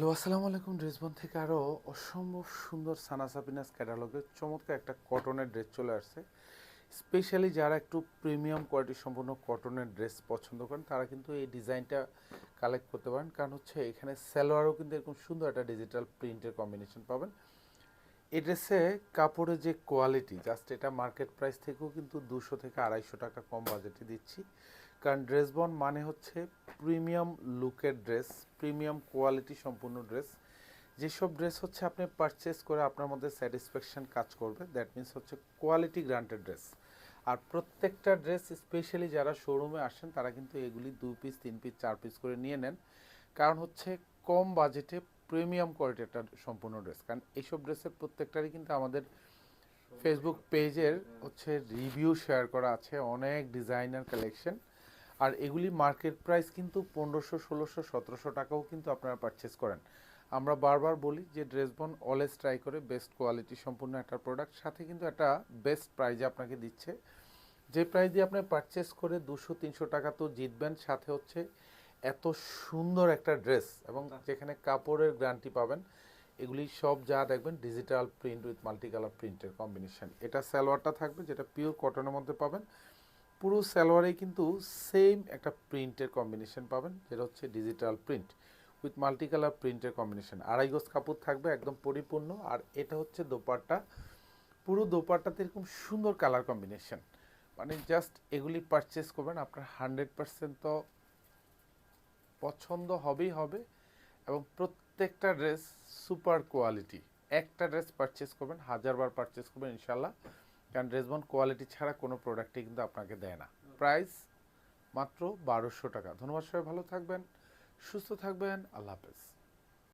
Hello, আসসালামু আলাইকুম। ড্রেসবন থেকে আরও অসম্ভব সুন্দর সানা সাবিনাস ক্যাটালগের চমৎকার একটা কটনের ড্রেস চলে আসছে। স্পেশালি যারা একটু প্রিমিয়াম কোয়ালিটি সম্পূর্ণ কটনের ড্রেস পছন্দ করেন তারা কিন্তু এই ডিজাইনটা কালেক্ট করতে পারেন। কারণ হচ্ছে এখানে সালোয়ারও কিন্তু এরকম সুন্দর একটা ডিজিটাল প্রিন্টের কম্বিনেশন পাবেন। এই ড্রেসে কাপড়ের যে কোয়ালিটি, জাস্ট এটা মার্কেট প্রাইস থেকেও কিন্তু 200 থেকে 250 টাকা কম বাজেটে দিচ্ছি। কারণ ড্রেসবন মানে হচ্ছে প্রিমিয়াম লুকের ড্রেস, প্রিমিয়াম কোয়ালিটি সম্পূর্ণ ড্রেস। যেসব ড্রেস হচ্ছে আপনি পারচেস করে আপনার মধ্যে স্যাটিসফ্যাকশন কাজ করবে, দ্যাট মিনস হচ্ছে কোয়ালিটি গ্রান্টেড ড্রেস। আর প্রত্যেকটা ড্রেস স্পেশালি যারা শোরুমে আসেন তারা কিন্তু এগুলি 2 পিস 3 পিস 4 পিস করে নিয়ে নেন। কারণ হচ্ছে কম বাজেটে প্রিমিয়াম কোয়ালিটি একটা সম্পূর্ণ ড্রেস। কারণ এইসব ড্রেসের প্রত্যেকটারই কিন্তু আমাদের ফেসবুক পেজের হচ্ছে রিভিউ শেয়ার করা আছে, অনেক ডিজাইনার কালেকশন। আর এগুলি মার্কেট প্রাইস কিন্তু 1500, 1600, 1700 টাকাও কিন্তু আপনারা পারচেস করেন। আমরা বারবার বলি যে ড্রেসবন অলওয়েজ ট্রাই করে বেস্ট কোয়ালিটি সম্পূর্ণ একটা প্রোডাক্ট, সাথে কিন্তু একটা বেস্ট প্রাইজে আপনাকে দিচ্ছে। যে প্রাইস দিয়ে আপনি পারচেস করে 200-300 টাকা তো জিতবেন, সাথে হচ্ছে এত সুন্দর একটা ড্রেস এবং যেখানে কাপড়ের গ্যারান্টি পাবেন। এগুলি সব যা দেখবেন digital print with multi colour প্রিন্টের কম্বিনেশন। এটা সালোয়ারটা থাকবে যেটা পিওর কটনের মধ্যে পাবেন। পুরো সালোয়ারেই কিন্তু সেম একটা প্রিন্টের কম্বিনেশন পাবেন, যেটা হচ্ছে digital print with multi colour প্রিন্টের কম্বিনেশন। 2.5 গজ কাপড় থাকবে একদম পরিপূর্ণ। আর এটা হচ্ছে দোপাট্টা, পুরো দোপাট্টাতে এরকম সুন্দর কালার কম্বিনেশন। মানে জাস্ট এগুলি পারচেস করবেন, আপনার 100% তো পছন্দ হবেই হবে। এবং প্রত্যেকটা ড্রেস সুপার কোয়ালিটি। একটা ড্রেস পারচেস করবেন, 1000 বার পারচেস করবেন ইনশাল্লাহ। কারণ ড্রেসবন কোয়ালিটি ছাড়া কোনো প্রোডাক্টই কিন্তু আপনাকে দেয় না। প্রাইস মাত্র 1200 টাকা। ধন্যবাদ, সবাই ভালো থাকবেন, সুস্থ থাকবেন, আল্লাহ হাফেজ।